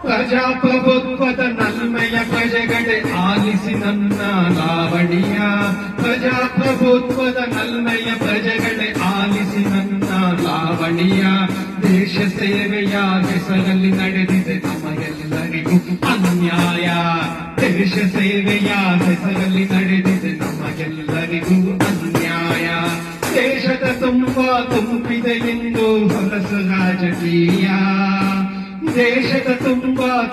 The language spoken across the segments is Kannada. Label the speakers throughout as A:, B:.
A: ಪ್ರಜಾಪ್ರಭುತ್ವದ ನಲ್ಮೆಯ ಪ್ರಜೆಗಳೇ ಆಲಿಸಿ ನನ್ನ ಲಾವಣಿಯ. ಪ್ರಜಾಪ್ರಭುತ್ವದ ನಲ್ಮೆಯ ಪ್ರಜೆಗಳೇ ಆಲಿಸಿ ನನ್ನ ಲಾವಣಿಯ. ದೇಶ ಸೇವೆಯ ಹೆಸರಲ್ಲಿ ನಡೆದಿದೆ ನಮಗೆಲ್ಲರಿಗೂ ಅನ್ಯಾಯ. ದೇಶ ಸೇವೆಯ ಹೆಸರಲ್ಲಿ ನಡೆದಿದೆ ನಮಗೆಲ್ಲರಿಗೂ ಅನ್ಯಾಯ. ದೇಶದ ತುಂಬಿದೆ ಎಂದು ಹೊಲಸು ರಾಜಕೀಯ. ದೇಶದ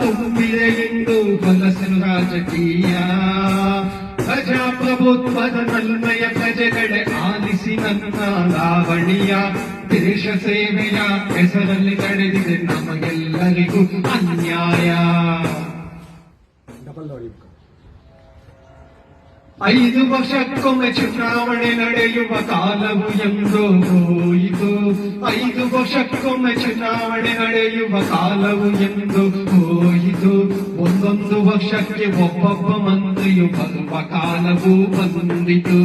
A: ತುಂಬಿದೆ ಎಂದು ಹೊಲಸು ರಾಜಕೀಯ. ಪ್ರಜಾಪ್ರಭುತ್ವದ ನಲ್ಮೆಯ ಪ್ರಜೆಗಳೇ ಆಲಿಸಿ ನನ್ನ ಲಾವಣಿಯ. ದೇಶ ಸೇವೆಯ ಹೆಸರಲ್ಲಿ ನಡೆದಿದೆ ನಮಗೆಲ್ಲರಿಗೂ ಅನ್ಯಾಯ. 5 ವರ್ಷಕ್ಕೊಮ್ಮೆ ಚುನಾವಣೆ ನಡೆಯುವ ಕಾಲವು ಎಂದೋ ಹೋಯಿತು. 5 ವರ್ಷಕ್ಕೊಮ್ಮೆ ಚುನಾವಣೆ ನಡೆಯುವ ಕಾಲವು ಎಂದು ಹೋಯಿತು. ಒಂದೊಂದು ವರ್ಷಕ್ಕೆ ಒಬ್ಬೊಬ್ಬ ಮಂತ್ರಿಯು ಬರುವ ಕಾಲವೂ ಬಂದಿತು.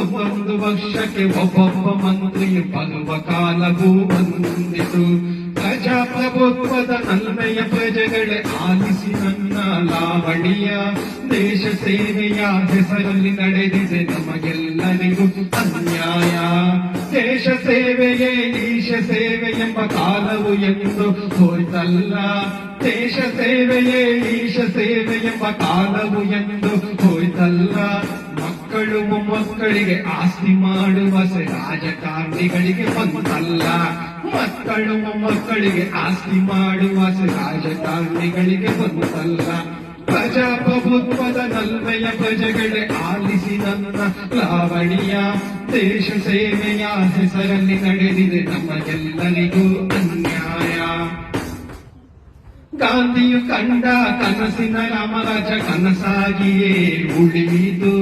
A: ಒಂದೊಂದು ವರ್ಷಕ್ಕೆ ಒಬ್ಬೊಬ್ಬ ಮಂತ್ರಿಯು ಬರುವ ಕಾಲವೂ ಬಂದಿತು. ಪ್ರಜಾಪ್ರಭುತ್ವದ ನಲ್ಮೆಯ ಪ್ರಜೆಗಳೇ ಆಲಿಸಿ ನನ್ನ ಲಾವಣಿಯ. ದೇಶ ಸೇವೆಯ ಹೆಸರಲ್ಲಿ ನಡೆದಿದೆ ನಮಗೆಲ್ಲರಿಗೂ ಅನ್ಯಾಯ. ದೇಶ ಸೇವೆಯೇ ಈಶ ಸೇವೆ ಎಂಬ ಕಾಲವು ಎಂದು ಹೋಯ್ತಲ್ಲ. ದೇಶ ಸೇವೆಯೇ ಈಶ ಸೇವೆ ಎಂಬ ಕಾಲವು ಎಂದು ಹೋಯ್ತಲ್ಲ. ಮಕ್ಕಳು ಮೊಮ್ಮಕ್ಕಳಿಗೆ ಆಸ್ತಿ ಮಾಡುವ ರಾಜಕಾರಣಿಗಳಿಗೆ ಬಂತಲ್ಲ. ಮಕ್ಕಳು ಮೊಮ್ಮಕ್ಕಳಿಗೆ ಆಸ್ತಿ ಮಾಡುವ ರಾಜಕಾರಣಿಗಳಿಗೆ ಬಂತಲ್ಲ. ಪ್ರಜಾಪ್ರಭುತ್ವದ ನಲ್ಮೆಯ ಪ್ರಜೆಗಳೇ ಆಲಿಸಿ ನನ್ನ ಲಾವಣಿಯ. ದೇಶ ಸೇವೆಯ ಹೆಸರಲ್ಲಿ ನಡೆದಿದೆ ನಮಗೆಲ್ಲರಿಗೂ ಅನ್ಯಾಯ. ಗಾಂಧಿಯು ಕಂಡ ಕನಸಿನ ರಾಮರಾಜ ಕನಸಾಗಿಯೇ ಉಳಿಯಿತು.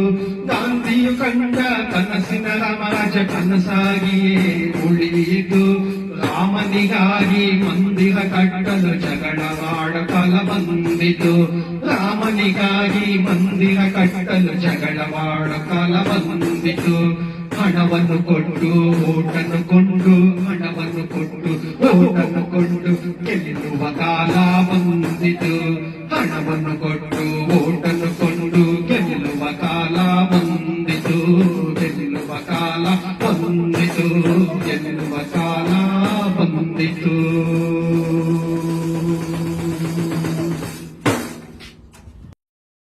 A: ಗಾಂಧಿಯು ಕಂಡ ಕನಸಿನ ರಾಮರಾಜ ಕನಸಾಗಿಯೇ ಉಳಿಯಿತು. ರಾಮನಿಗಾಗಿ ಮಂದಿರ ಕಟ್ಟಲು ಜಗಳವಾಡ ಕಾಲ ಬಂದಿತು. ರಾಮನಿಗಾಗಿ ಮಂದಿರ ಕಟ್ಟಲು ಜಗಳವಾಡ ಕಾಲ ಬಂದಿತು. ಹಣವನ್ನು ಕೊಟ್ಟು ಓಟನ್ನು ಕೊಂಡು